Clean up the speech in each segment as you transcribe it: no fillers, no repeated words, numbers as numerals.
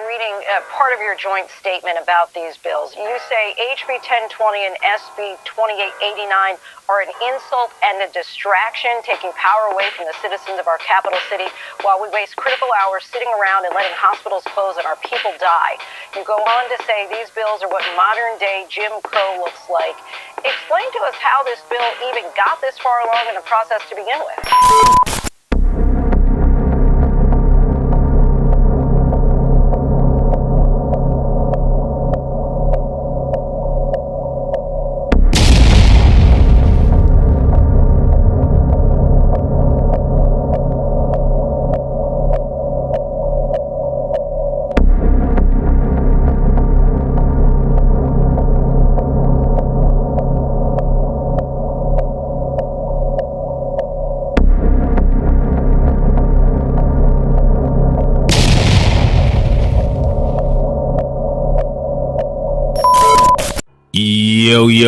reading part of your joint statement about these bills. You say HB 1020 and SB 2889 are an insult and a distraction, taking power away from the citizens of our capital city while we waste critical hours sitting around and letting hospitals close and our people die. You go on to say these bills are what modern-day Jim Crow looks like. Explain to us how this bill even got this far along in the process to begin with.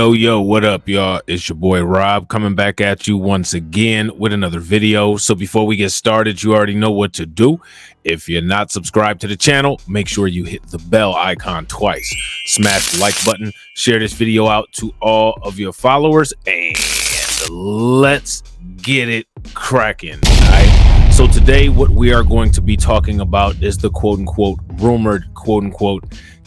Yo, what up, y'all? It's your boy Rob coming back at you once again with another video. So before we get started, you already know what to do. If you're not subscribed to the channel, make sure you hit the bell icon twice. Smash the like button, share this video out to all of your followers, and let's get it cracking. All right. So today what we are going to be talking about is the quote-unquote rumored quote-unquote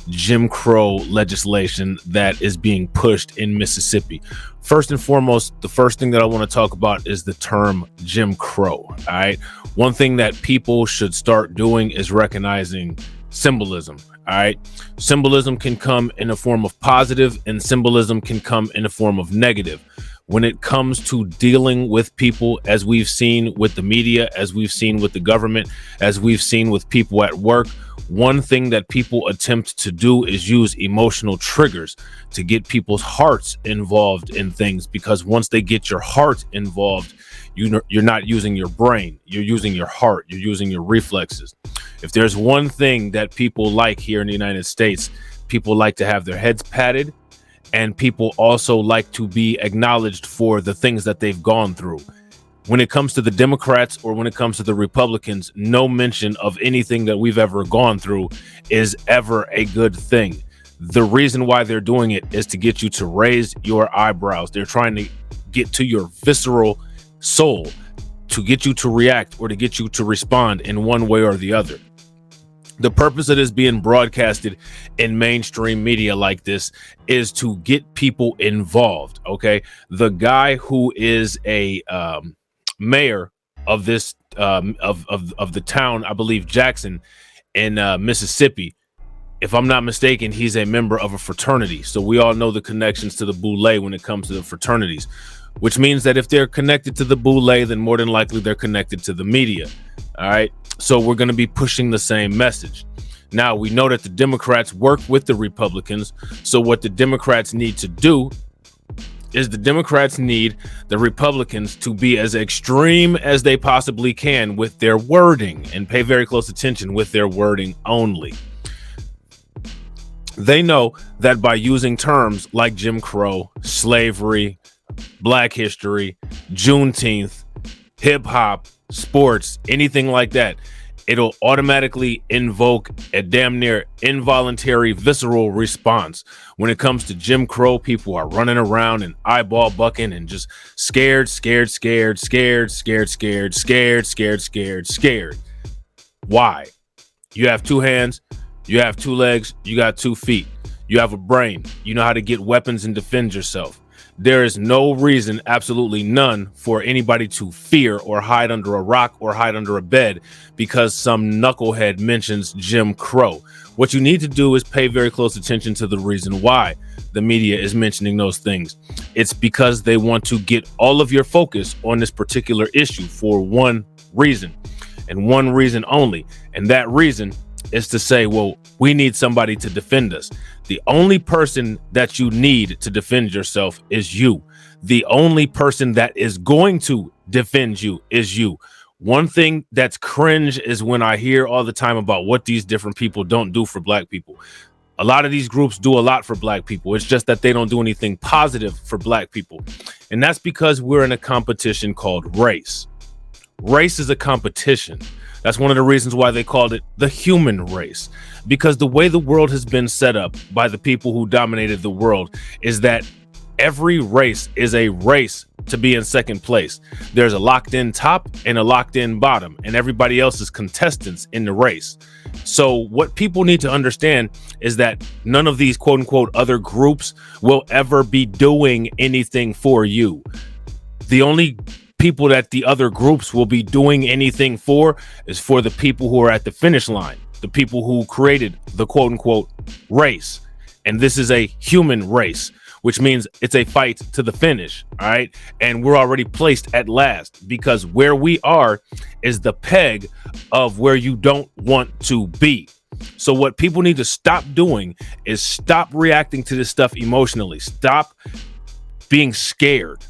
Jim Crow legislation that is being pushed in Mississippi. First and foremost, the first thing that I want to talk about is the term Jim Crow. All right. One thing that people should start doing is recognizing symbolism. All right. Symbolism can come in a form of positive and symbolism can come in a form of negative. When it comes to dealing with people, as we've seen with the media, as we've seen with the government, as we've seen with people at work, one thing that people attempt to do is use emotional triggers to get people's hearts involved in things, because once they get your heart involved, you're not using your brain, you're using your heart, you're using your reflexes. If there's one thing that people like here in the United States, people like to have their heads patted, and people also like to be acknowledged for the things that they've gone through. When it comes to the Democrats or when it comes to the Republicans, no mention of anything that we've ever gone through is ever a good thing. The reason why they're doing it is to get you to raise your eyebrows. They're trying to get to your visceral soul, to get you to react or to get you to respond in one way or the other. The purpose of this being broadcasted in mainstream media like this is to get people involved. Okay. The guy who is a mayor of this of the town, I believe Jackson in Mississippi, if I'm not mistaken, he's a member of a fraternity. So we all know the connections to the Boule when it comes to the fraternities, which means that if they're connected to the Boule, then more than likely they're connected to the media. All right. So we're going to be pushing the same message. Now, we know that the Democrats work with the Republicans. So what the Democrats need to do is the Democrats need the Republicans to be as extreme as they possibly can with their wording, and pay very close attention with their wording only. They know that by using terms like Jim Crow, slavery, Black history, Juneteenth, hip hop, sports, anything like that, it'll automatically invoke a damn near involuntary visceral response. When it comes to Jim Crow, people are running around and eyeball bucking and just scared. Why? You have two hands, you have two legs, you got 2 feet, you have a brain, you know how to get weapons and defend yourself. There is no reason, absolutely none, for anybody to fear or hide under a rock or hide under a bed because some knucklehead mentions Jim Crow. What you need to do is pay very close attention to the reason why the media is mentioning those things. It's because they want to get all of your focus on this particular issue for one reason and one reason only. And that reason is to say, well, we need somebody to defend us. The only person that you need to defend yourself is you. The only person that is going to defend you is you. One thing that's cringe is when I hear all the time about what these different people don't do for Black people. A lot of these groups do a lot for Black people. It's just that they don't do anything positive for Black people. And that's because we're in a competition called race. Race is a competition. That's one of the reasons why they called it the human race, because the way the world has been set up by the people who dominated the world is that every race is a race to be in second place. There's a locked in top and a locked in bottom, and everybody else is contestants in the race. So what people need to understand is that none of these quote unquote other groups will ever be doing anything for you. The only people that the other groups will be doing anything for is for the people who are at the finish line, the people who created the quote unquote race. And this is a human race, which means it's a fight to the finish. All right. And we're already placed at last, because where we are is the peg of where you don't want to be. So what people need to stop doing is stop reacting to this stuff emotionally. Stop being scared.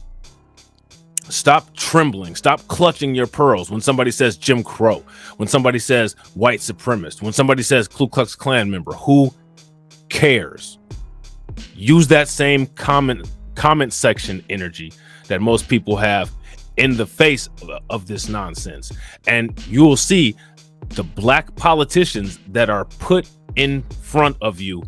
Stop trembling. Stop clutching your pearls when somebody says Jim Crow, when somebody says white supremacist, when somebody says Ku Klux Klan member. Who cares? Use that same comment section energy that most people have in the face of this nonsense, and you will see the black politicians that are put in front of you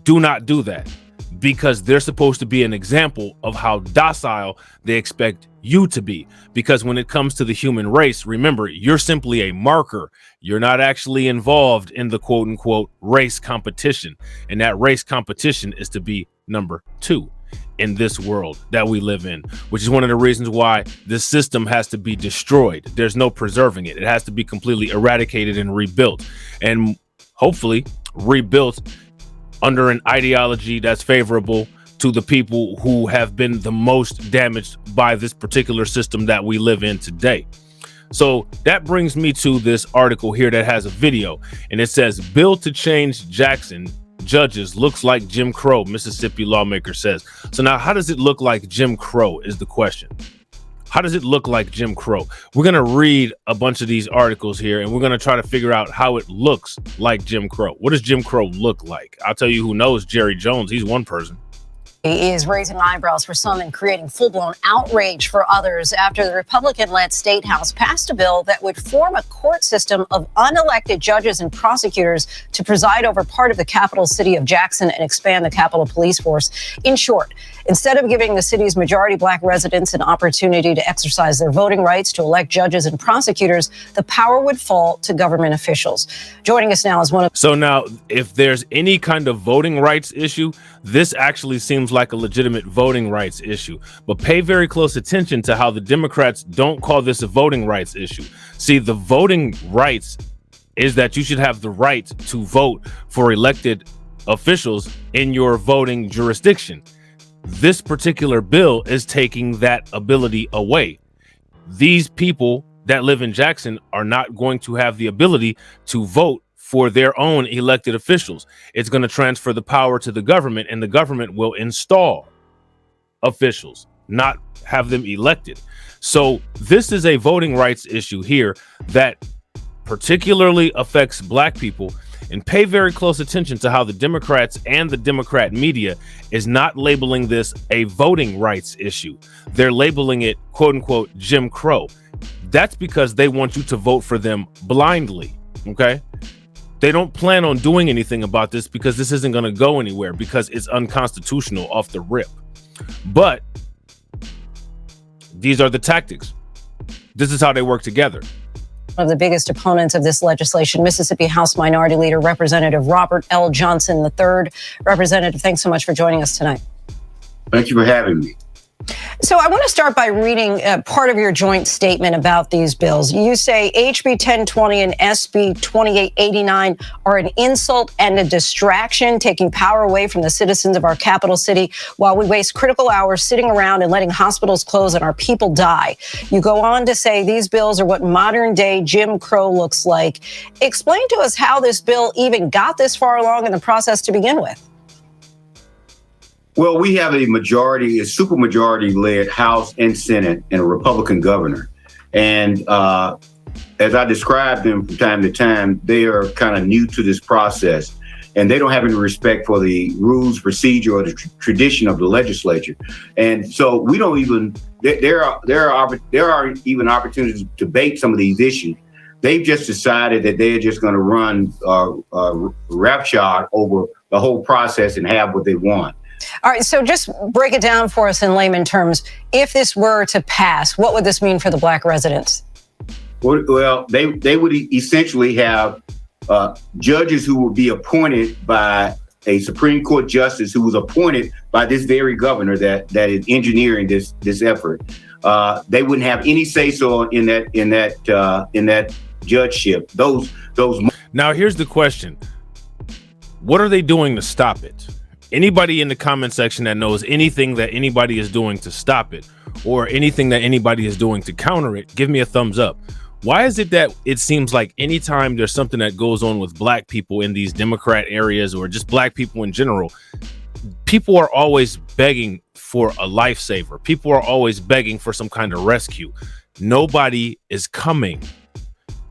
do not do that, because they're supposed to be an example of how docile they expect you to be. Because when it comes to the human race, remember, you're simply a marker. You're not actually involved in the quote unquote race competition. And that race competition is to be number 2 in this world that we live in, which is one of the reasons why this system has to be destroyed. There's no preserving it. It has to be completely eradicated and rebuilt, and hopefully rebuilt under an ideology that's favorable to the people who have been the most damaged by this particular system that we live in today. So that brings me to this article here that has a video, and it says, "Bill to change Jackson judges looks like Jim Crow," Mississippi lawmaker says. So now, how does it look like Jim Crow is the question. How does it look like Jim Crow? We're going to read a bunch of these articles here, and we're going to try to figure out how it looks like Jim Crow. What does Jim Crow look like? I'll tell you who knows. Jerry Jones. He's one person. He is raising eyebrows for some and creating full-blown outrage for others after the Republican-led State House passed a bill that would form a court system of unelected judges and prosecutors to preside over part of the capital city of Jackson and expand the Capitol Police Force. In short, instead of giving the city's majority black residents an opportunity to exercise their voting rights to elect judges and prosecutors, the power would fall to government officials. Joining us now is one of... So now, if there's any kind of voting rights issue, this actually seems like a legitimate voting rights issue. But pay very close attention to how the Democrats don't call this a voting rights issue. See, the voting rights is that you should have the right to vote for elected officials in your voting jurisdiction. This particular bill is taking that ability away. These people that live in Jackson are not going to have the ability to vote for their own elected officials. It's going to transfer the power to the government, and the government will install officials, not have them elected. So this is a voting rights issue here that particularly affects black people. And pay very close attention to how the Democrats and the Democrat media is not labeling this a voting rights issue. They're labeling it, quote unquote, Jim Crow. That's because they want you to vote for them blindly. Okay. They don't plan on doing anything about this because this isn't going to go anywhere, because it's unconstitutional off the rip. But these are the tactics. This is how they work together. One of the biggest opponents of this legislation, Mississippi House Minority Leader Representative Robert L. Johnson III. Representative, thanks so much for joining us tonight. Thank you for having me. So I want to start by reading part of your joint statement about these bills. You say HB 1020 and SB 2889 are an insult and a distraction, taking power away from the citizens of our capital city while we waste critical hours sitting around and letting hospitals close and our people die. You go on to say these bills are what modern day Jim Crow looks like. Explain to us how this bill even got this far along in the process to begin with. Well, we have a supermajority-led House and Senate and a Republican governor. And as I described them from time to time, they are kind of new to this process, and they don't have any respect for the rules, procedure, or the tradition of the legislature. And so we don't even, there are even opportunities to debate some of these issues they've just decided that they're just going to run roughshod over the whole process and have what they want. All right, so just break it down for us in layman terms. If this were to pass, what would this mean for the Black residents? Well, they would essentially have judges who would be appointed by a Supreme Court justice who was appointed by this very governor that is engineering this effort. They wouldn't have any say-so in that judgeship. Now, here's the question: what are they doing to stop it? Anybody in the comment section that knows anything that anybody is doing to stop it, or anything that anybody is doing to counter it, give me a thumbs up. Why is it that it seems like anytime there's something that goes on with Black people in these Democrat areas, or just Black people in general, people are always begging for a lifesaver? People are always begging for some kind of rescue. Nobody is coming.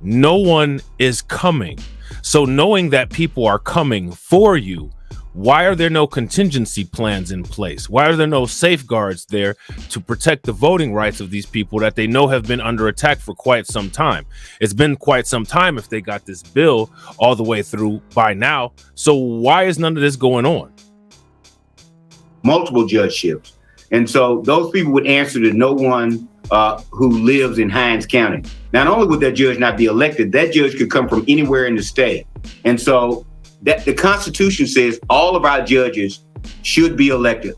No one is coming. So knowing that people are coming for you, why are there no contingency plans in place? Why are there no safeguards there to protect the voting rights of these people that they know have been under attack for quite some time? It's been quite some time if they got this bill all the way through by now. So why is none of this going on? Multiple judgeships. And so those people would answer to no one who lives in Hinds County. Not only would that judge not be elected, that judge could come from anywhere in the state. And so that the Constitution says all of our judges should be elected,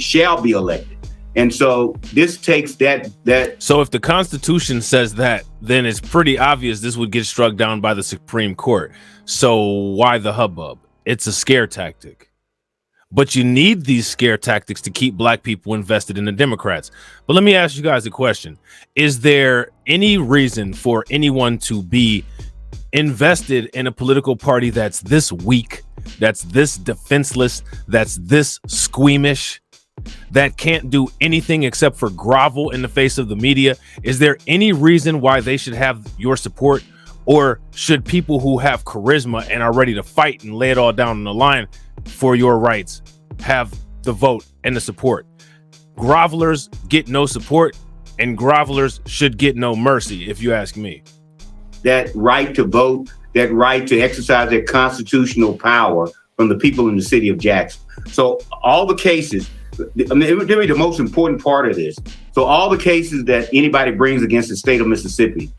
shall be elected. And so this takes that. So if the Constitution says that, then it's pretty obvious this would get struck down by the Supreme Court. So why the hubbub? It's a scare tactic. But you need these scare tactics to keep Black people invested in the Democrats. But let me ask you guys a question. Is there any reason for anyone to be invested in a political party that's this weak, that's this defenseless, that's this squeamish, that can't do anything except for grovel in the face of the media? Is there any reason why they should have your support? Or should people who have charisma and are ready to fight and lay it all down on the line for your rights have the vote and the support? Grovelers get no support, and grovelers should get no mercy, if you ask me. That right to vote, that right to exercise their constitutional power from the people in the city of Jackson. So all the cases, I mean, it would be the most important part of this. So all the cases that anybody brings against the state of Mississippi,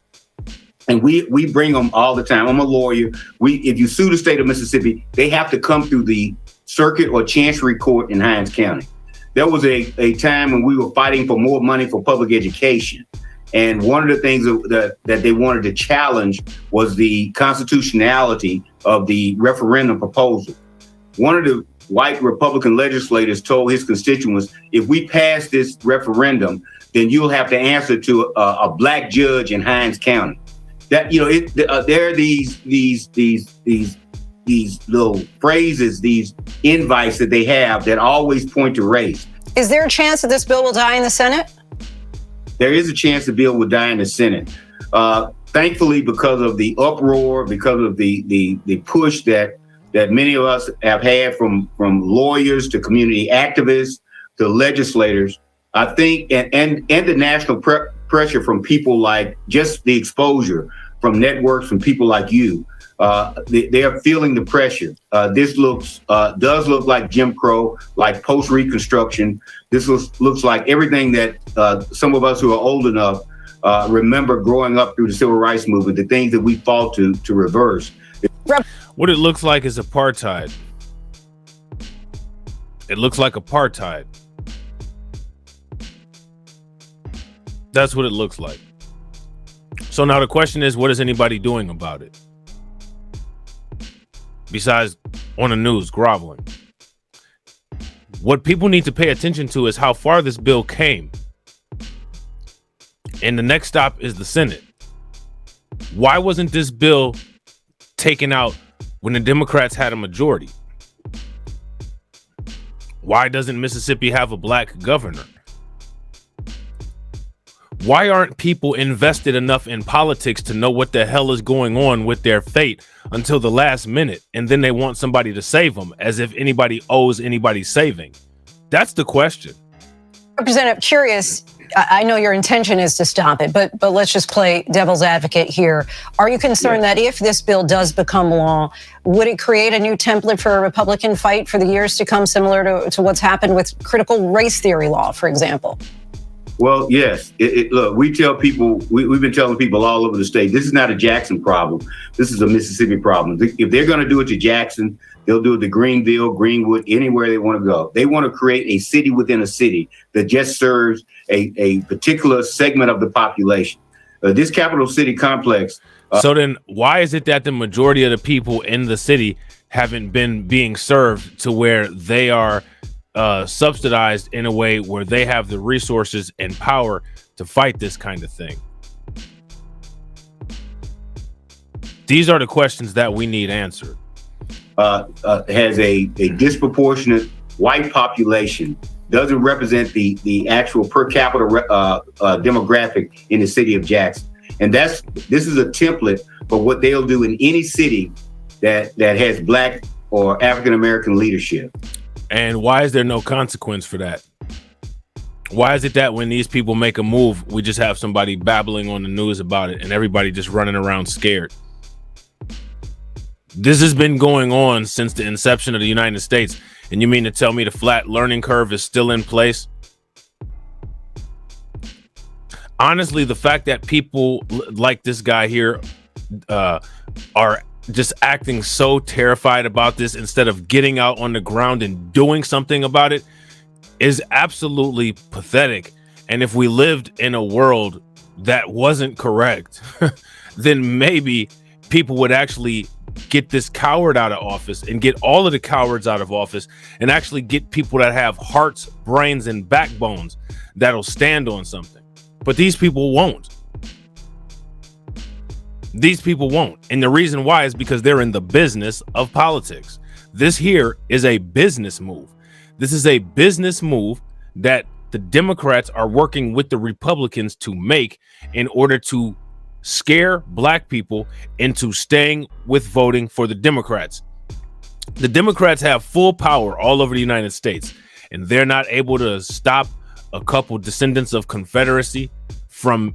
and we bring them all the time. I'm a lawyer. If you sue the state of Mississippi, they have to come through the circuit or chancery court in Hinds County. There was a time when we were fighting for more money for public education. And one of the things that they wanted to challenge was the constitutionality of the referendum proposal. One of the white Republican legislators told his constituents, if we pass this referendum, then you'll have to answer to a Black judge in Hinds County. That, there are these little phrases, these invites that they have that always point to race. Is there a chance that this bill will die in the Senate? There is a chance the bill will die in the Senate. Thankfully, because of the uproar, because of the push that many of us have had from lawyers to community activists to legislators, I think, and the national pressure from people like just the exposure from networks, from people like you, they are feeling the pressure. This does look like Jim Crow, like post-Reconstruction. This looks like everything that some of us who are old enough remember growing up through the Civil Rights Movement, the things that we fought to reverse. What it looks like is apartheid. It looks like apartheid. That's what it looks like. So now the question is, what is anybody doing about it? Besides on the news groveling. What people need to pay attention to is how far this bill came. And the next stop is the Senate. Why wasn't this bill taken out when the Democrats had a majority? Why doesn't Mississippi have a Black governor? Why aren't people invested enough in politics to know what the hell is going on with their fate until the last minute, and then they want somebody to save them, as if anybody owes anybody saving? That's the question. Representative, curious, I know your intention is to stop it, but let's just play devil's advocate here. Are you concerned that if this bill does become law, would it create a new template for a Republican fight for the years to come, similar to what's happened with critical race theory law, for example? Well, yes. Look, we tell people, we've been telling people all over the state, this is not a Jackson problem. This is a Mississippi problem. If they're going to do it to Jackson, they'll do it to Greenville, Greenwood, anywhere they want to go. They want to create a city within a city that just serves a particular segment of the population. This capital city complex. So then why is it that the majority of the people in the city haven't been being served to where they are subsidized in a way where they have the resources and power to fight this kind of thing? These are the questions that we need answered. Has a disproportionate white population, doesn't represent the actual per capita demographic in the city of Jackson. And this is a template for what they'll do in any city that has Black or African-American leadership. And why is there no consequence for that? Why is it that when these people make a move, we just have somebody babbling on the news about it and everybody just running around scared? This has been going on since the inception of the United States. And you mean to tell me the flat learning curve is still in place? Honestly, the fact that people like this guy here are just acting so terrified about this instead of getting out on the ground and doing something about it is absolutely pathetic. And if we lived in a world that wasn't correct, then maybe people would actually get this coward out of office and get all of the cowards out of office and actually get people that have hearts, brains, and backbones that'll stand on something. But these people won't. These people won't. And the reason why is because they're in the business of politics. This here is a business move. This is a business move that the Democrats are working with the Republicans to make in order to scare Black people into staying with voting for the Democrats. The Democrats have full power all over the United States, and they're not able to stop a couple descendants of Confederacy from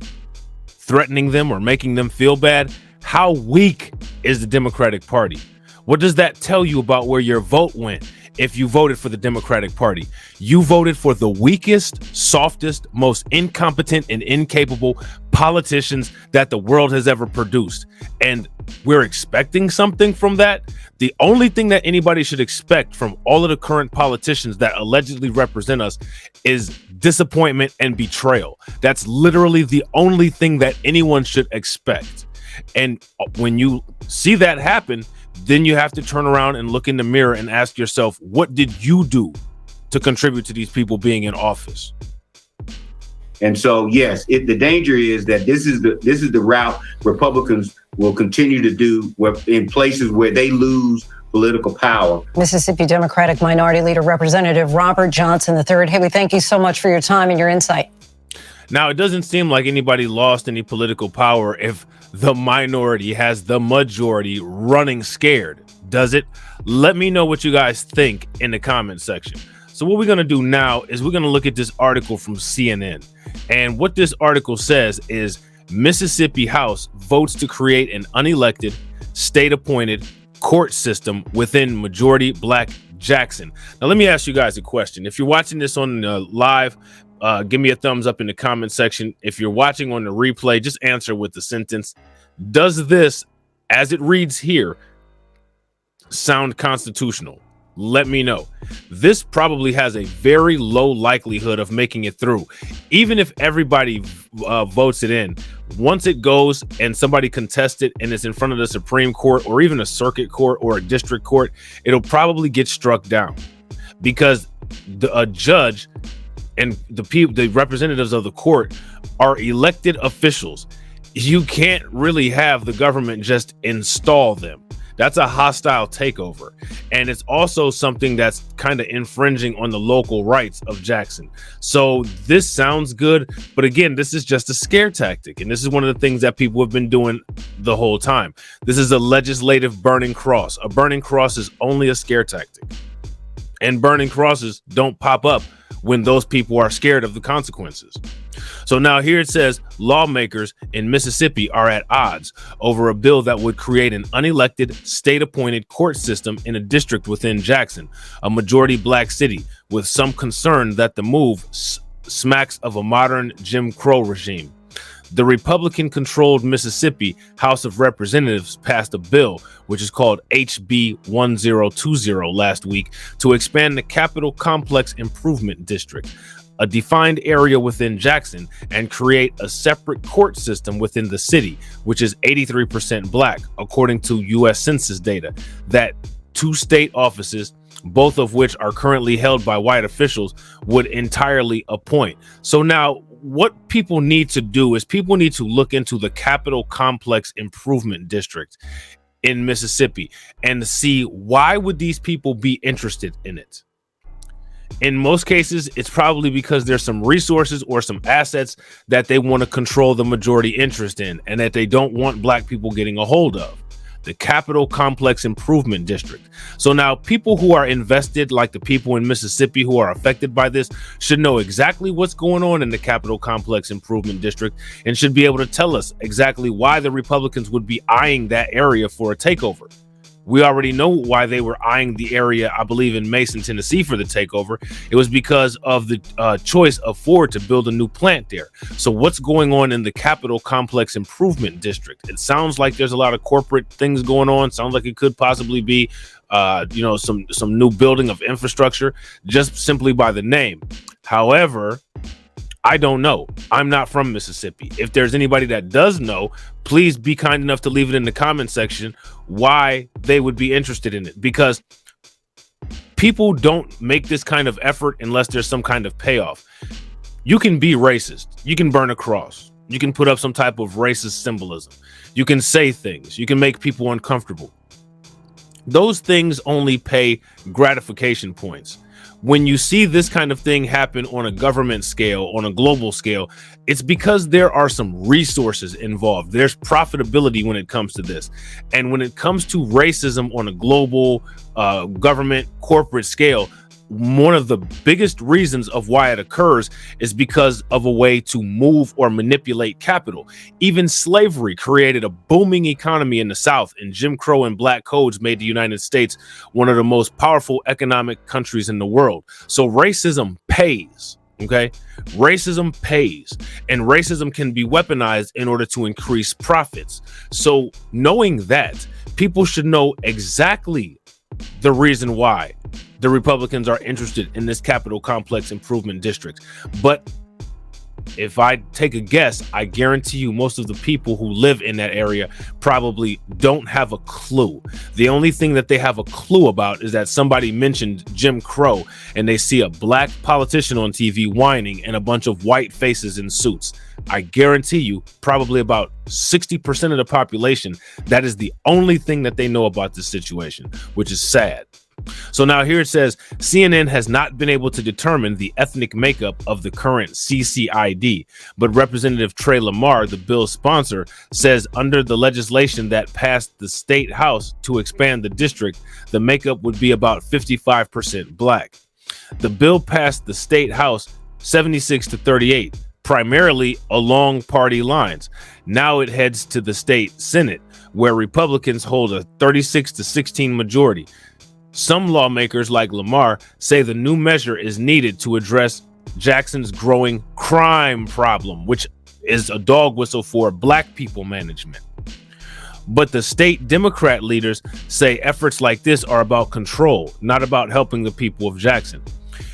threatening them or making them feel bad. How weak is the Democratic Party? What does that tell you about where your vote went? If you voted for the Democratic Party, you voted for the weakest, softest, most incompetent and incapable politicians that the world has ever produced. And we're expecting something from that. The only thing that anybody should expect from all of the current politicians that allegedly represent us is disappointment and betrayal. That's literally the only thing that anyone should expect. And when you see that happen, then you have to turn around and look in the mirror and ask yourself, what did you do to contribute to these people being in office? And so, yes, the danger is that this is the route Republicans will continue to do in places where they lose political power. Mississippi Democratic Minority Leader Representative Robert Johnson III. Hey, we thank you so much for your time and your insight. Now, it doesn't seem like anybody lost any political power if the minority has the majority running scared, does it? Let me know what you guys think in the comment section. So what we're going to do now is we're going to look at this article from CNN. And what this article says is Mississippi House votes to create an unelected, state-appointed court system within majority Black Jackson. Now, let me ask you guys a question. If you're watching this on live, give me a thumbs up in the comment section. If you're watching on the replay, just answer with the sentence, does this, as it reads here, sound constitutional? Let me know. This probably has a very low likelihood of making it through. Even if everybody votes it in, once it goes and somebody contests it and it's in front of the Supreme Court or even a circuit court or a district court, it'll probably get struck down because a judge and the representatives of the court are elected officials. You can't really have the government just install them. That's a hostile takeover. And it's also something that's kind of infringing on the local rights of Jackson. So this sounds good. But again, this is just a scare tactic. And this is one of the things that people have been doing the whole time. This is a legislative burning cross. A burning cross is only a scare tactic. And burning crosses don't pop up when those people are scared of the consequences. So now here it says lawmakers in Mississippi are at odds over a bill that would create an unelected state-appointed court system in a district within Jackson, a majority black city, with some concern that the move smacks of a modern Jim Crow regime. The Republican-controlled Mississippi House of Representatives passed a bill, which is called HB 1020 last week, to expand the Capitol Complex Improvement District, a defined area within Jackson, and create a separate court system within the city, which is 83% black, according to U.S. Census data, that 2 state offices, both of which are currently held by white officials, would entirely appoint. So now what people need to do is people need to look into the Capitol Complex Improvement District in Mississippi and see why would these people be interested in it. In most cases, it's probably because there's some resources or some assets that they want to control the majority interest in and that they don't want black people getting a hold of. The Capitol Complex Improvement District. So now people who are invested, like the people in Mississippi who are affected by this, should know exactly what's going on in the Capitol Complex Improvement District and should be able to tell us exactly why the Republicans would be eyeing that area for a takeover. We already know why they were eyeing the area, I believe, in Mason, Tennessee for the takeover. It was because of the choice of Ford to build a new plant there. So what's going on in the Capitol Complex Improvement District? It sounds like there's a lot of corporate things going on. Sounds like it could possibly be, some new building of infrastructure just simply by the name. However, I don't know. I'm not from Mississippi. If there's anybody that does know, please be kind enough to leave it in the comment section why they would be interested in it, because people don't make this kind of effort unless there's some kind of payoff. You can be racist. You can burn a cross. You can put up some type of racist symbolism. You can say things. You can make people uncomfortable. Those things only pay gratification points. When you see this kind of thing happen on a government scale, on a global scale, it's because there are some resources involved. There's profitability when it comes to this. And when it comes to racism on a global government corporate scale, one of the biggest reasons of why it occurs is because of a way to move or manipulate capital. Even slavery created a booming economy in the South, and Jim Crow and black codes made the United States one of the most powerful economic countries in the world. So racism pays. Okay, racism pays, and racism can be weaponized in order to increase profits. So knowing that, people should know exactly the reason why the Republicans are interested in this Capitol Complex Improvement District. But if I take a guess, I guarantee you most of the people who live in that area probably don't have a clue. The only thing that they have a clue about is that somebody mentioned Jim Crow and they see a black politician on TV whining and a bunch of white faces in suits. I guarantee you probably about 60% of the population, that is the only thing that they know about this situation, which is sad. So now here it says CNN has not been able to determine the ethnic makeup of the current CCID, but Representative Trey Lamar, the bill's sponsor, says under the legislation that passed the state house to expand the district, the makeup would be about 55% black. The bill passed the state house 76-38, primarily along party lines. Now it heads to the state Senate, where Republicans hold a 36-16 majority. Some lawmakers like Lamar say the new measure is needed to address Jackson's growing crime problem, which is a dog whistle for black people management. But the state Democrat leaders say efforts like this are about control, not about helping the people of Jackson.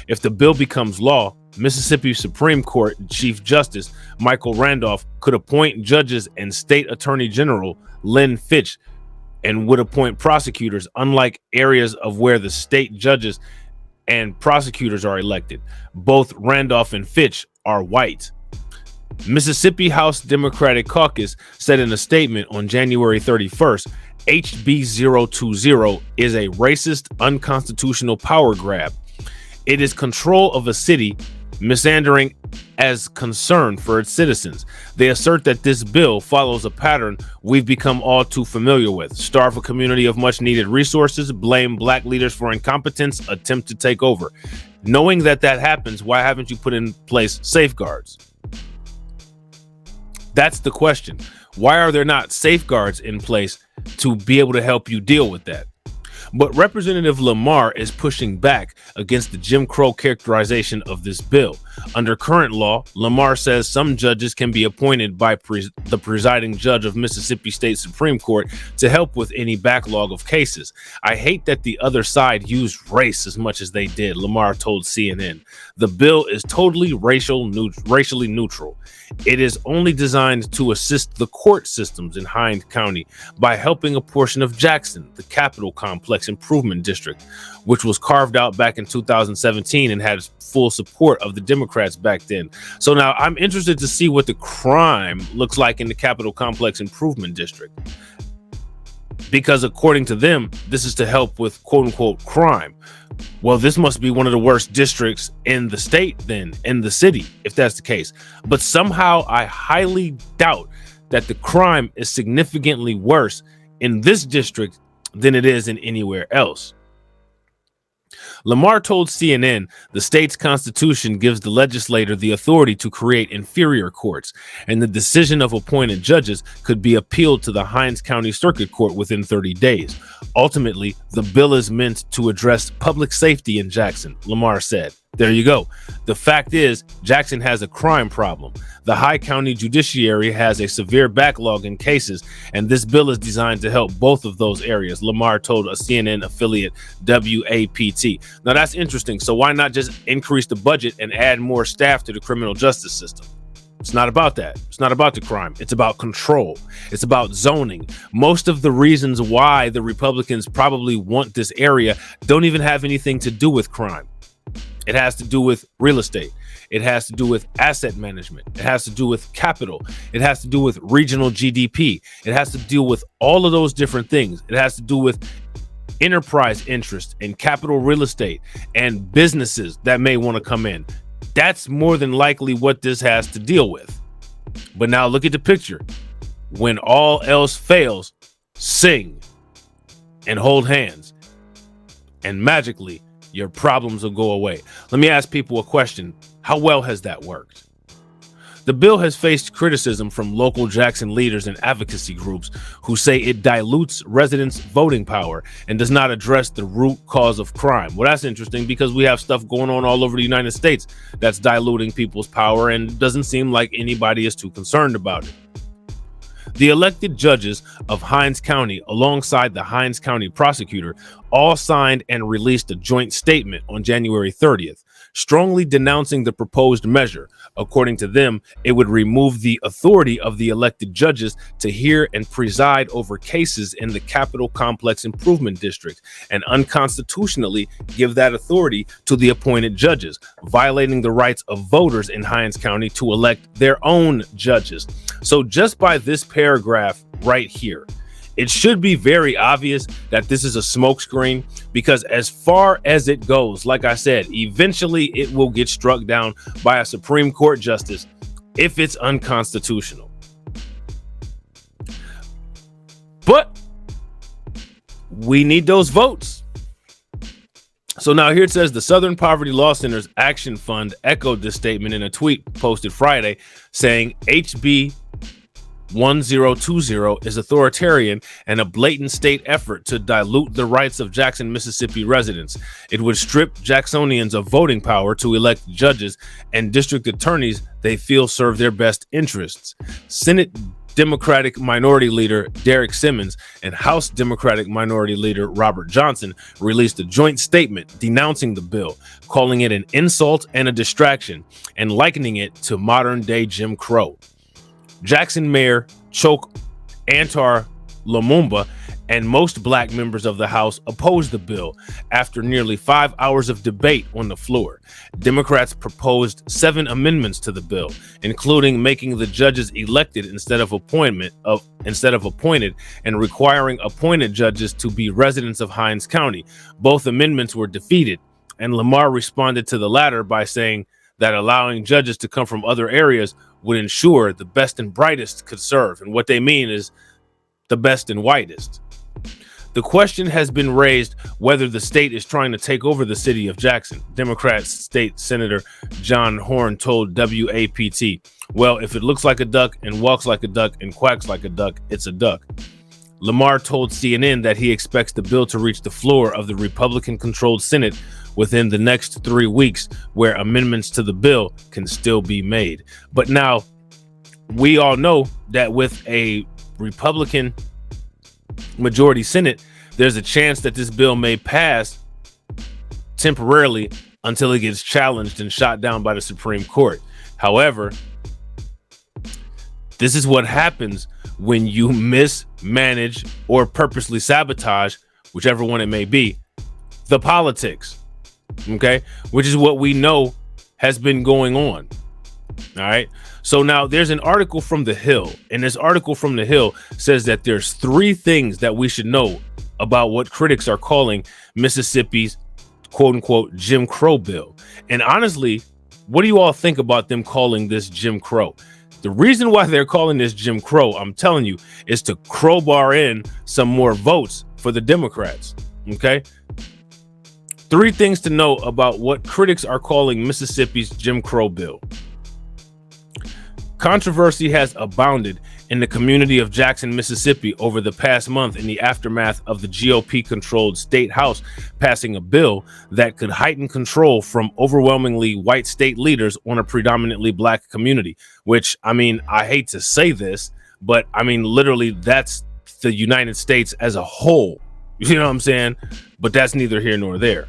If the bill becomes law, Mississippi Supreme Court Chief Justice Michael Randolph could appoint judges and State Attorney General Lynn Fitch and would appoint prosecutors, unlike areas of where the state judges and prosecutors are elected. Both Randolph and Fitch are white. Mississippi House Democratic Caucus said in a statement on January 31st, HB 020 is a racist, unconstitutional power grab. It is control of a city, misandering as concern for its citizens. They assert that this bill follows a pattern we've become all too familiar with: starve a community of much needed resources, blame black leaders for incompetence, attempt to take over. Knowing that happens, why haven't you put in place safeguards? That's the question. Why are there not safeguards in place to be able to help you deal with that? But Representative Lamar is pushing back against the Jim Crow characterization of this bill. Under current law, Lamar says some judges can be appointed by the presiding judge of Mississippi State Supreme Court to help with any backlog of cases. I hate that the other side used race as much as they did, Lamar told CNN. The bill is totally racially neutral. It is only designed to assist the court systems in Hinds County by helping a portion of Jackson, the Capitol Complex Improvement District, which was carved out back in 2017 and had full support of the Democrats back then. So now I'm interested to see what the crime looks like in the Capitol Complex Improvement District, because according to them, this is to help with quote unquote crime. Well, this must be one of the worst districts in the state, then, in the city, if that's the case. But somehow I highly doubt that the crime is significantly worse in this district than it is in anywhere else. Lamar told CNN the state's constitution gives the legislator the authority to create inferior courts, and the decision of appointed judges could be appealed to the Hinds County Circuit Court within 30 days. Ultimately, the bill is meant to address public safety in Jackson, Lamar said. There you go. The fact is, Jackson has a crime problem. The High County Judiciary has a severe backlog in cases, and this bill is designed to help both of those areas, Lamar told a CNN affiliate WAPT. Now that's interesting. So why not just increase the budget and add more staff to the criminal justice system? It's not about that. It's not about the crime. It's about control. It's about zoning. Most of the reasons why the Republicans probably want this area don't even have anything to do with crime. It has to do with real estate. It has to do with asset management. It has to do with capital. It has to do with regional GDP. It has to deal with all of those different things. It has to do with enterprise interest in capital real estate and businesses that may want to come in. That's more than likely what this has to deal with. But now look at the picture. When all else fails, sing and hold hands, and magically your problems will go away. Let me ask people a question. How well has that worked? The bill has faced criticism from local Jackson leaders and advocacy groups who say it dilutes residents' voting power and does not address the root cause of crime. Well, that's interesting because we have stuff going on all over the United States that's diluting people's power, and it doesn't seem like anybody is too concerned about it. The elected judges of Hinds County, alongside the Hinds County prosecutor, all signed and released a joint statement on January 30th, strongly denouncing the proposed measure. According to them, it would remove the authority of the elected judges to hear and preside over cases in the Capitol Complex Improvement District and unconstitutionally give that authority to the appointed judges, violating the rights of voters in Hinds County to elect their own judges. So just by this paragraph right here, it should be very obvious that this is a smokescreen, because as far as it goes, like I said, eventually it will get struck down by a Supreme Court justice if it's unconstitutional. But we need those votes. So now here it says the Southern Poverty Law Center's Action Fund echoed this statement in a tweet posted Friday, saying HB 1020 is authoritarian and a blatant state effort to dilute the rights of Jackson, Mississippi residents. It would strip Jacksonians of voting power to elect judges and district attorneys they feel serve their best interests. Senate Democratic Minority Leader Derek Simmons and House Democratic Minority Leader Robert Johnson released a joint statement denouncing the bill, calling it an insult and a distraction, and likening it to modern-day Jim Crow. Jackson Mayor Choke Antar Lumumba and most black members of the House opposed the bill after nearly 5 hours of debate on the floor. Democrats proposed 7 amendments to the bill, including making the judges elected instead of appointed, and requiring appointed judges to be residents of Hinds County. Both amendments were defeated, and Lamar responded to the latter by saying, that allowing judges to come from other areas would ensure the best and brightest could serve. And what they mean is the best and whitest. The question has been raised whether the state is trying to take over the city of Jackson. Democrat State Senator John Horn told WAPT, well, if it looks like a duck and walks like a duck and quacks like a duck, it's a duck. Lamar told CNN that he expects the bill to reach the floor of the Republican-controlled Senate within the next 3 weeks, where amendments to the bill can still be made. But now, we all know that with a Republican majority Senate, there's a chance that this bill may pass temporarily until it gets challenged and shot down by the Supreme Court. However, this is what happens when you mismanage or purposely sabotage, whichever one it may be, the politics, okay? Which is what we know has been going on, all right? So now there's an article from The Hill, and this article from The Hill says that there's 3 things that we should know about what critics are calling Mississippi's quote-unquote Jim Crow bill. And honestly, what do you all think about them calling this Jim Crow? The reason why they're calling this Jim Crow, I'm telling you, is to crowbar in some more votes for the Democrats, okay? 3 things to know about what critics are calling Mississippi's Jim Crow bill. Controversy has abounded in the community of Jackson, Mississippi over the past month in the aftermath of the GOP-controlled state house passing a bill that could heighten control from overwhelmingly white state leaders on a predominantly black community, which, I mean, I hate to say this, but I mean, literally, that's the United States as a whole. You know what I'm saying? But that's neither here nor there.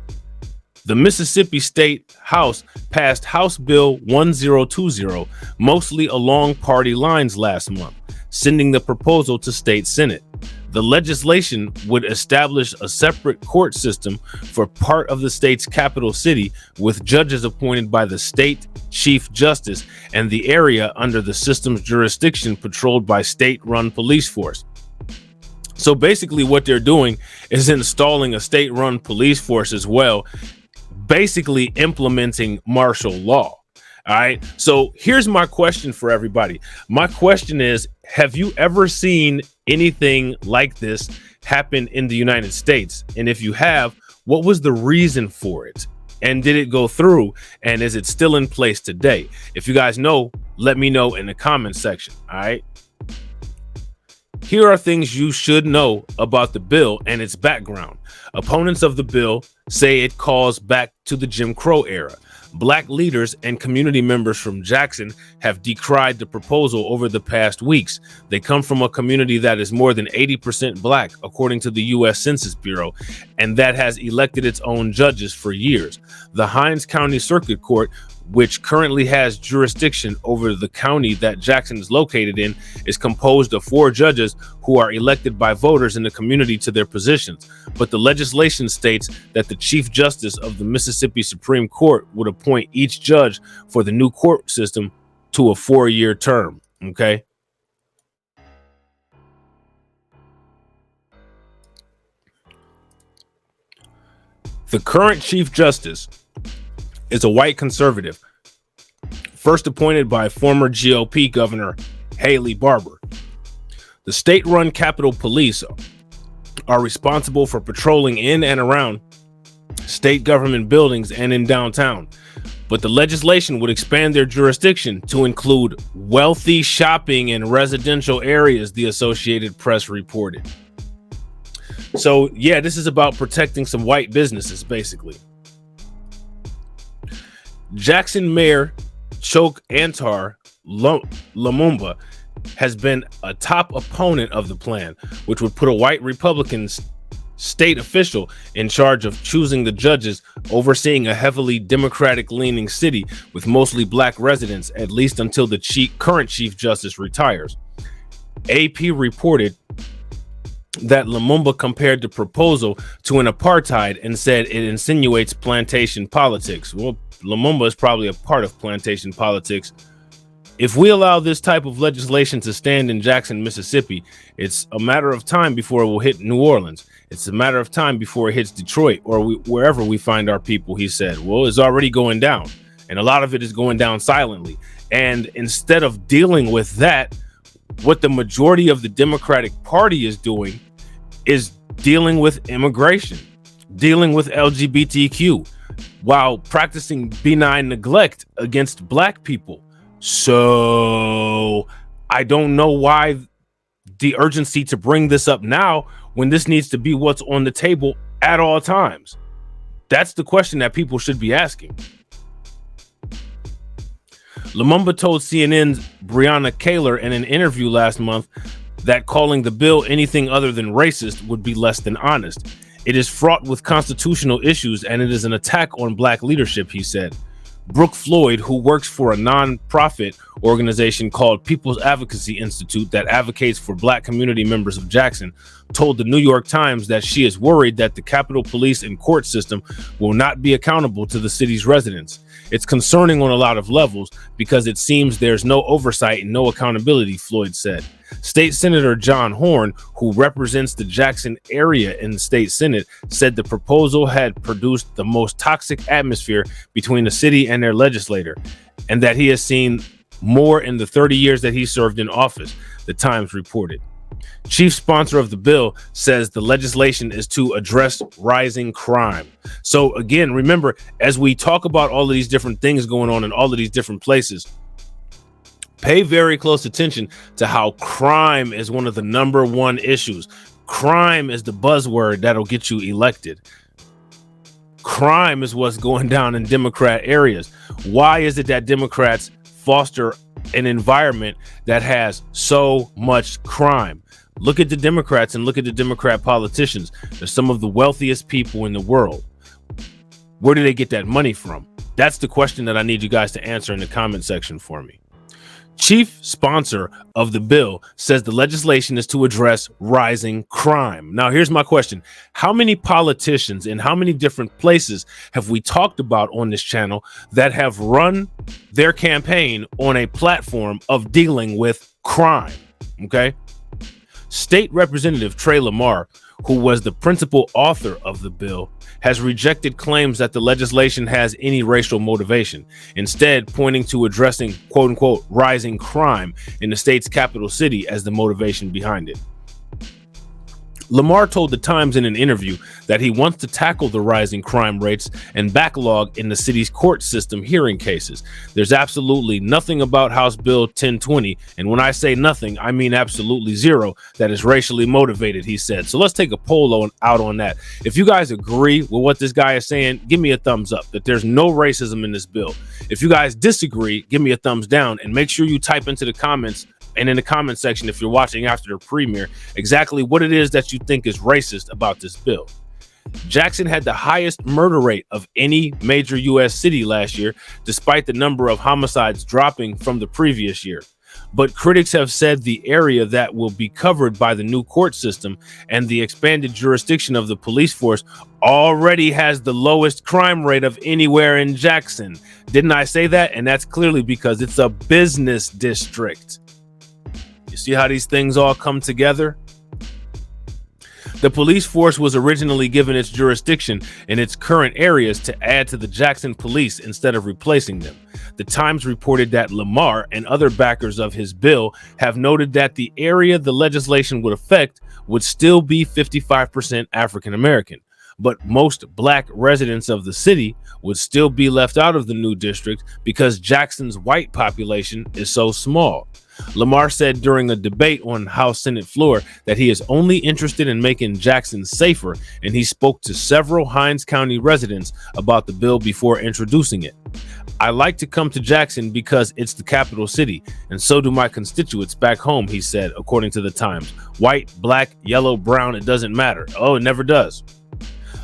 The Mississippi State House passed House Bill 1020, mostly along party lines last month, sending the proposal to state Senate. The legislation would establish a separate court system for part of the state's capital city, with judges appointed by the state chief justice and the area under the system's jurisdiction patrolled by state-run police force. So basically what they're doing is installing a state-run police force as well, basically implementing martial law. All right. So here's my question for everybody. My question is, have you ever seen anything like this happen in the United States? And if you have, what was the reason for it? And did it go through? And is it still in place today? If you guys know, let me know in the comment section. All right. Here are things you should know about the bill and its background. Opponents of the bill say it calls back to the Jim Crow era. Black leaders and community members from Jackson have decried the proposal over the past weeks. They come from a community that is more than 80% black, according to the U.S. Census Bureau, and that has elected its own judges for years. The Hinds County Circuit Court, which currently has jurisdiction over the county that Jackson is located in, is composed of 4 judges who are elected by voters in the community to their positions. But the legislation states that the Chief Justice of the Mississippi Supreme Court would appoint each judge for the new court system to a 4-year term. Okay. The current Chief Justice is a white conservative, first appointed by former GOP Governor Haley Barbour. The state-run Capitol Police are responsible for patrolling in and around state government buildings and in downtown, but the legislation would expand their jurisdiction to include wealthy shopping and residential areas, the Associated Press reported. So yeah, this is about protecting some white businesses, basically. Jackson Mayor Choke Antar Lumumba has been a top opponent of the plan, which would put a white Republican state official in charge of choosing the judges overseeing a heavily Democratic-leaning city with mostly black residents, at least until the current Chief Justice retires. AP reported that Lumumba compared the proposal to an apartheid and said it insinuates plantation politics. Well, Lumumba is probably a part of plantation politics. If we allow this type of legislation to stand in Jackson, Mississippi, it's a matter of time before it will hit New Orleans. It's a matter of time before it hits Detroit or wherever we find our people, he said. Well, it's already going down. and a lot of it is going down silently. And instead of dealing with that, what the majority of the Democratic Party is doing is dealing with immigration, dealing with LGBTQ, while practicing benign neglect against black people. So I don't know why the urgency to bring this up now when this needs to be what's on the table at all times. That's the question that people should be asking. Lumumba told CNN's Breonna Taylor in an interview last month that calling the bill anything other than racist would be less than honest. It is fraught with constitutional issues and it is an attack on black leadership, he said. Brooke Floyd, who works for a non-profit organization called People's Advocacy Institute that advocates for black community members of Jackson, told the New York Times that she is worried that the Capitol Police and court system will not be accountable to the city's residents. It's concerning on a lot of levels because it seems there's no oversight and no accountability, Floyd said. State Senator John Horn, who represents the Jackson area in the state Senate, said the proposal had produced the most toxic atmosphere between the city and their legislator, and that he has seen more in the 30 years that he served in office, the Times reported. Chief sponsor of the bill says the legislation is to address rising crime. So again, remember, as we talk about all of these different things going on in all of these different places, pay very close attention to how crime is one of the number one issues. Crime is the buzzword that'll get you elected. Crime is what's going down in Democrat areas. Why is it that Democrats foster an environment that has so much crime? Look at the Democrats and look at the Democrat politicians. They're some of the wealthiest people in the world. Where do they get that money from? That's the question that I need you guys to answer in the comment section for me. Chief sponsor of the bill says the legislation is to address rising crime. Now, here's my question. How many politicians in how many different places have we talked about on this channel that have run their campaign on a platform of dealing with crime? Okay. State Representative Trey Lamar, who was the principal author of the bill, has rejected claims that the legislation has any racial motivation, instead pointing to addressing quote-unquote rising crime in the state's capital city as the motivation behind it. Lamar told the Times in an interview that he wants to tackle the rising crime rates and backlog in the city's court system hearing cases. There's absolutely nothing about House Bill 1020, and when I say nothing, I mean absolutely zero, that is racially motivated, he said. So let's take a poll out on that. If you guys agree with what this guy is saying, give me a thumbs up, that there's no racism in this bill. If you guys disagree, give me a thumbs down, and make sure you type into the comments and in the comment section, if you're watching after the premiere, exactly what it is that you think is racist about this bill. Jackson had the highest murder rate of any major U.S. city last year, despite the number of homicides dropping from the previous year. But critics have said the area that will be covered by the new court system and the expanded jurisdiction of the police force already has the lowest crime rate of anywhere in Jackson. Didn't I say that? And that's clearly because it's a business district. You see how these things all come together? The police force was originally given its jurisdiction in its current areas to add to the Jackson police instead of replacing them. The Times reported that Lamar and other backers of his bill have noted that the area the legislation would affect would still be 55% African American, but most black residents of the city would still be left out of the new district because Jackson's white population is so small. Lamar said during a debate on House Senate floor that he is only interested in making Jackson safer, and he spoke to several Hinds County residents about the bill before introducing it. I like to come to Jackson because it's the capital city, and so do my constituents back home, he said, according to the Times. White, black, yellow, brown, it doesn't matter. Oh, it never does.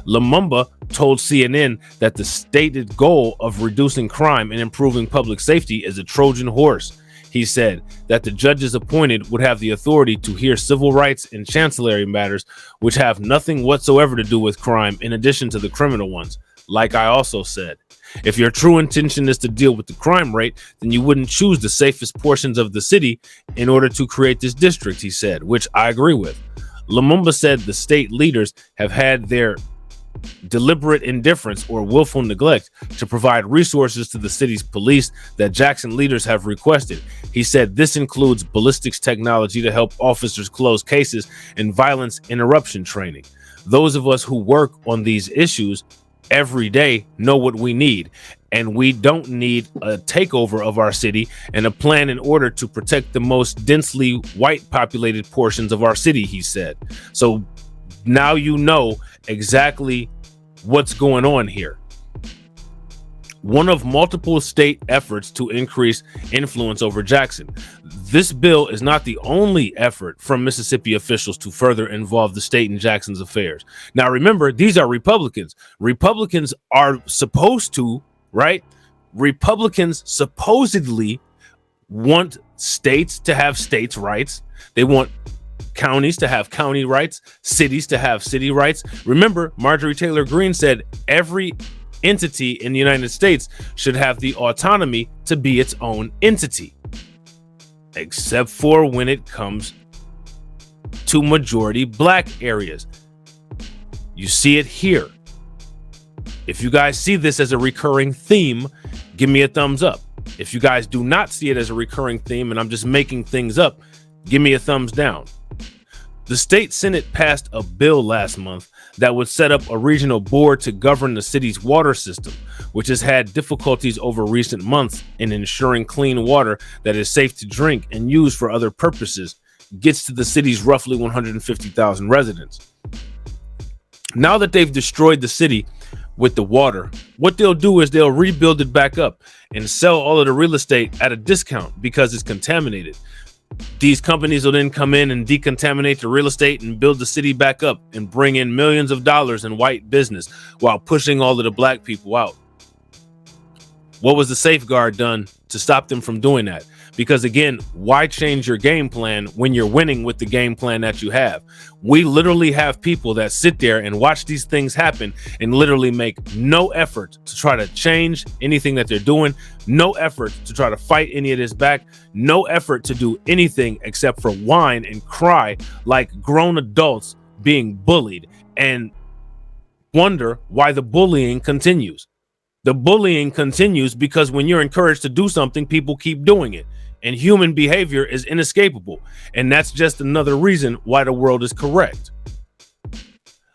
Lumumba told CNN that the stated goal of reducing crime and improving public safety is a Trojan horse. He said that the judges appointed would have the authority to hear civil rights and chancellery matters, which have nothing whatsoever to do with crime in addition to the criminal ones. Like I also said, if your true intention is to deal with the crime rate, then you wouldn't choose the safest portions of the city in order to create this district, he said, which I agree with. Lumumba said the state leaders have had their deliberate indifference or willful neglect to provide resources to the city's police that Jackson leaders have requested. He said this includes ballistics technology to help officers close cases and violence interruption training. Those of us who work on these issues every day know what we need, and we don't need a takeover of our city and a plan in order to protect the most densely white populated portions of our city, he said. So now you know exactly what's going on here. One of multiple state efforts to increase influence over Jackson. This bill is not the only effort from Mississippi officials to further involve the state in Jackson's affairs. Now, remember, these are Republicans. Republicans are supposed to, right? Republicans supposedly want states to have states' rights. They want counties to have county rights, cities to have city rights. Remember, Marjorie Taylor Greene said every entity in the United States should have the autonomy to be its own entity, except for when it comes to majority black areas. You see it here. If you guys see this as a recurring theme, give me a thumbs up. If you guys do not see it as a recurring theme and I'm just making things up, give me a thumbs down. The state Senate passed a bill last month that would set up a regional board to govern the city's water system, which has had difficulties over recent months in ensuring clean water that is safe to drink and used for other purposes gets to the city's roughly 150,000 residents. Now that they've destroyed the city with the water, what they'll do is they'll rebuild it back up and sell all of the real estate at a discount because it's contaminated. These companies will then come in and decontaminate the real estate and build the city back up and bring in millions of dollars in white business while pushing all of the black people out. What was the safeguard done to stop them from doing that? Because again, why change your game plan when you're winning with the game plan that you have? We literally have people that sit there and watch these things happen and literally make no effort to try to change anything that they're doing, no effort to try to fight any of this back, no effort to do anything except for whine and cry like grown adults being bullied and wonder why the bullying continues. The bullying continues because when you're encouraged to do something, people keep doing it. And human behavior is inescapable. And that's just another reason why the world is correct.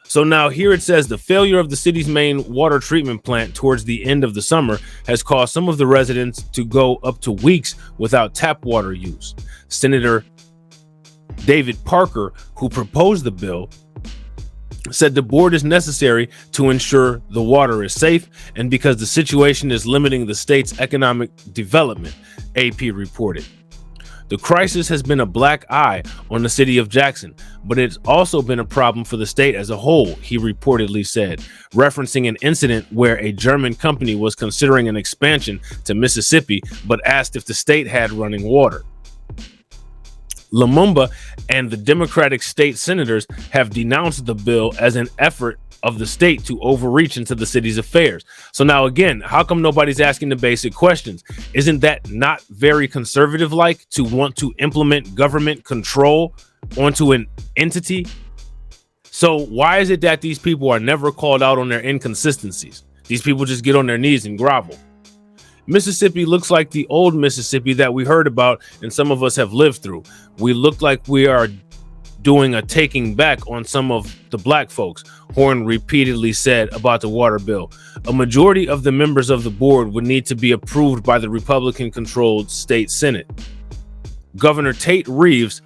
So now here it says the failure of the city's main water treatment plant towards the end of the summer has caused some of the residents to go up to weeks without tap water use. Senator David Parker, who proposed the bill, said the board is necessary to ensure the water is safe and because the situation is limiting the state's economic development, AP reported. The crisis has been a black eye on the city of Jackson, but it's also been a problem for the state as a whole, he reportedly said, referencing an incident where a German company was considering an expansion to Mississippi but asked if the state had running water. Lumumba and the Democratic state senators have denounced the bill as an effort of the state to overreach into the city's affairs. So now again, how come nobody's asking the basic questions? Isn't that not very conservative-like to want to implement government control onto an entity? So why is it that these people are never called out on their inconsistencies? These people just get on their knees and grovel. Mississippi looks like the old Mississippi that we heard about and some of us have lived through. We look like we are doing a taking back on some of the black folks, Horn repeatedly said about the water bill. A majority of the members of the board would need to be approved by the Republican-controlled state Senate. Governor Tate Reeves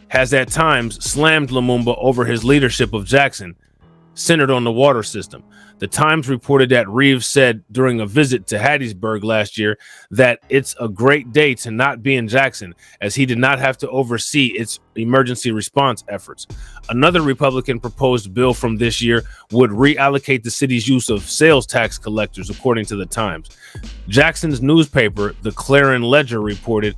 has at times slammed Lumumba over his leadership of Jackson, centered on the water system. The Times reported that Reeves said during a visit to Hattiesburg last year that it's a great day to not be in Jackson, as he did not have to oversee its emergency response efforts. Another Republican proposed bill from this year would reallocate the city's use of sales tax collectors, according to the Times. Jackson's newspaper, the Clarion Ledger, reported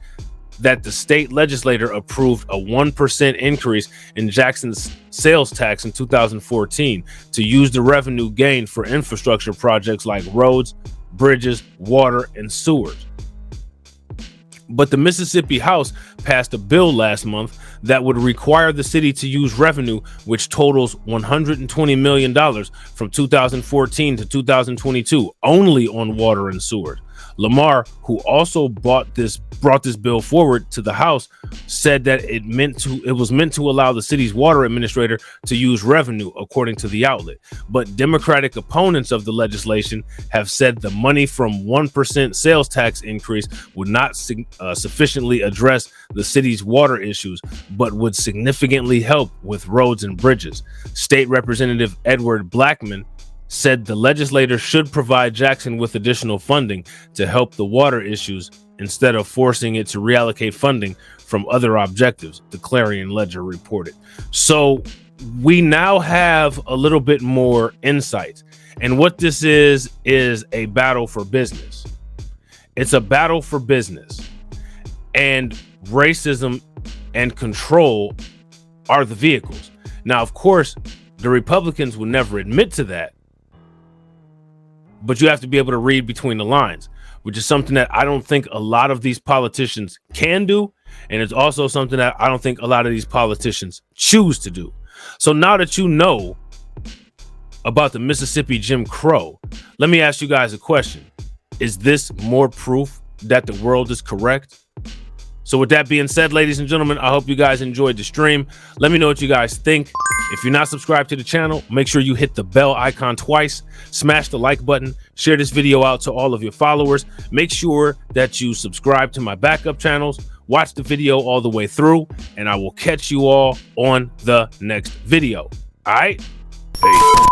that the state legislature approved a 1% increase in Jackson's sales tax in 2014 to use the revenue gained for infrastructure projects like roads, bridges, water, and sewers. But the Mississippi House passed a bill last month that would require the city to use revenue, which totals $120 million from 2014 to 2022, only on water and sewer. Lamar, who also brought this bill forward to the House, said that it was meant to allow the city's water administrator to use revenue, according to the outlet. But Democratic opponents of the legislation have said the money from 1% sales tax increase would not sufficiently address the city's water issues, but would significantly help with roads and bridges. State Representative Edward Blackman said the legislator should provide Jackson with additional funding to help the water issues instead of forcing it to reallocate funding from other objectives, the Clarion Ledger reported. So we now have a little bit more insight. And what this is a battle for business. It's a battle for business. And racism and control are the vehicles. Now, of course, the Republicans will never admit to that. But you have to be able to read between the lines, which is something that I don't think a lot of these politicians can do. And it's also something that I don't think a lot of these politicians choose to do. So now that you know about the Mississippi Jim Crow, let me ask you guys a question. Is this more proof that the world is correct? So with that being said, ladies and gentlemen, I hope you guys enjoyed the stream. Let me know what you guys think. If you're not subscribed to the channel, make sure you hit the bell icon twice, smash the like button, share this video out to all of your followers. Make sure that you subscribe to my backup channels, watch the video all the way through, and I will catch you all on the next video. All right? Peace.